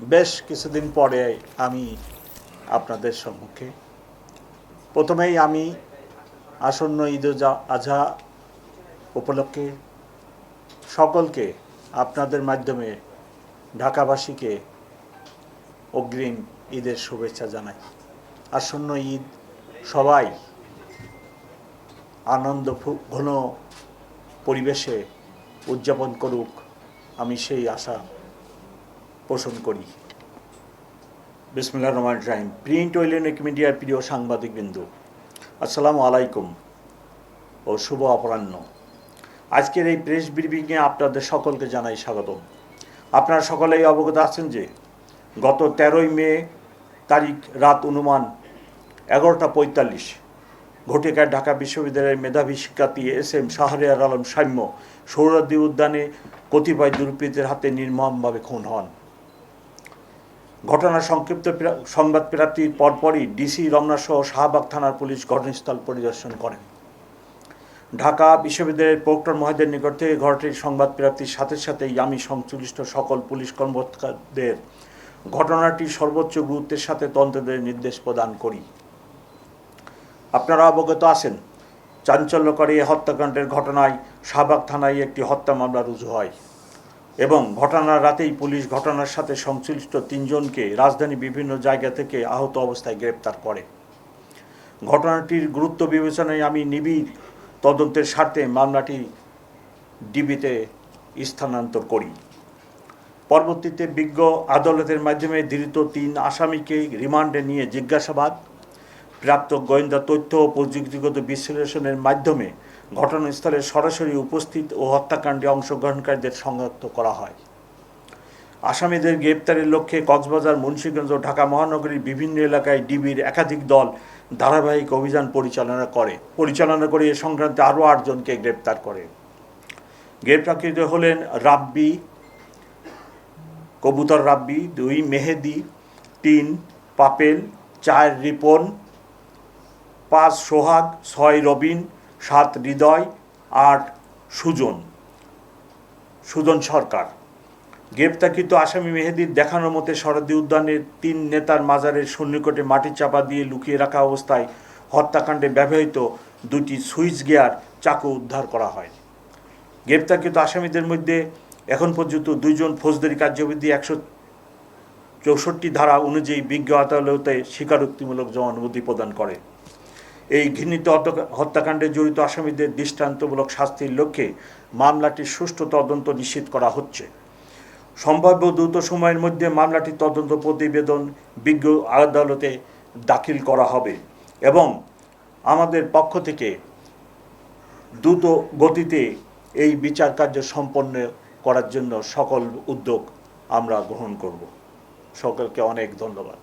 বেশ কিছুদিন পরে আমি আপনাদের সম্মুখে প্রথমেই আমি আসন্ন ঈদ আজহা উপলক্ষে সকলকে আপনাদের মাধ্যমে ঢাকাবাসীকে অগ্রিম ঈদের শুভেচ্ছা জানাই। আসন্ন ঈদ সবাই আনন্দ ঘন পরিবেশে উদযাপন করুক, আমি সেই আশা পোষণ করি। বিসমিল্লাহির রহমানির রহিম। প্রিন্ট ও ইলেকট্রনিক মিডিয়ার প্রিয় সাংবাদিকবৃন্দ, আসসালামু আলাইকুম ও শুভ অপরাহ্ন। আজকের এই প্রেস ব্রিফিংয়ে আপনাদের সকলকে জানাই স্বাগতম। আপনারা সকলেই অবগত আছেন যে গত 13ই মে তারিখ রাত অনুমান 11:45 ঘটিকায় ঢাকা বিশ্ববিদ্যালয়ের মেধাবী শিক্ষার্থী এস.এম. শাহরিয়ার আলম সাম্য সোহরাওয়ার্দী উদ্যানে কতিপয় দুর্বৃত্তের হাতে নির্মমভাবে খুন হন। ঘটনার সংক্ষিপ্ত সংবাদ প্রাপ্তির পরপরই ডিসি রমনা সহ শাহবাগ থানার পুলিশ ঘটনাস্থল পরিদর্শন করেন। ঢাকা বিশ্ববিদ্যালয়ের প্রক্টর মহোদয়ের নিকট থেকে ঘটনাটির সংবাদ প্রাপ্তির সাথে সাথেই আমি সংশ্লিষ্ট সকল পুলিশ কর্মকর্তাদের ঘটনাটির সর্বোচ্চ গুরুত্বের সাথে তদন্তের নির্দেশ প্রদান করি। আপনারা অবগত আছেন, চাঞ্চল্যকরী হত্যাকাণ্ডের ঘটনায় শাহবাগ থানায় একটি হত্যা মামলা রুজু হয় এবং ঘটনার রাতেই পুলিশ ঘটনার সাথে সংশ্লিষ্ট 3 জনকে রাজধানীর বিভিন্ন জায়গা থেকে আহত অবস্থায় গ্রেপ্তার করে। ঘটনাটির গুরুত্ব বিবেচনায় আমি নিবিড় তদন্তের স্বার্থে মামলাটি ডিবিতে স্থানান্তর করি। পরবর্তীতে বিজ্ঞ আদালতের মাধ্যমে ধৃত 3 আসামিকে রিমান্ডে নিয়ে জিজ্ঞাসাবাদ, প্রাপ্ত গোয়েন্দা তথ্য ও প্রযুক্তিগত বিশ্লেষণের মাধ্যমে ঘটনাস্থলে সরাসরি উপস্থিত ও হত্যাকাণ্ডে অংশগ্রহণকারীদের শনাক্ত করা হয়। আসামিদের গ্রেপ্তারের লক্ষ্যে কক্সবাজার, মুন্সিগঞ্জ ও ঢাকা মহানগরীর বিভিন্ন এলাকায় ডিবির একাধিক দল ধারাবাহিক অভিযান পরিচালনা করে এ সংক্রান্তে আরও 8 জনকে গ্রেপ্তার করে। গ্রেপ্তারকৃত হলেন রাব্বি, কবুতর রাব্বি, 2 মেহেদি, 3 পাপেল, 4 রিপন, 5 সোহাগ, 6 রবিন, 7 হৃদয়, 8 সুজন সরকার। গ্রেপ্তারকৃত আসামি মেহেদির দেখানোর মতে সোহরাওয়ার্দী উদ্যানের 3 নেতার মাজারের সন্নিকটে মাটি চাপা দিয়ে লুকিয়ে রাখা অবস্থায় হত্যাকাণ্ডে ব্যবহৃত 2টি সুইচ গিয়ার চাকু উদ্ধার করা হয়। গ্রেপ্তারকৃত আসামিদের মধ্যে এখন পর্যন্ত 2 জন ফৌজদারি কার্যবিধি 164 ধারা অনুযায়ী বিজ্ঞ আদালতে স্বীকারোক্তিমূলক জবানবন্দি প্রদান করে। এই ঘৃণিত হত্যাকাণ্ডে জড়িত আসামিদের দৃষ্টান্তমূলক শাস্তির লক্ষ্যে মামলাটির সুষ্ঠু তদন্ত নিশ্চিত করা হচ্ছে। সম্ভাব্য দ্রুত সময়ের মধ্যে মামলাটির তদন্ত প্রতিবেদন বিজ্ঞ আদালতে দাখিল করা হবে এবং আমাদের পক্ষ থেকে দ্রুত গতিতে এই বিচার কার্য সম্পন্ন করার জন্য সকল উদ্যোগ আমরা গ্রহণ করব। সকলকে অনেক ধন্যবাদ।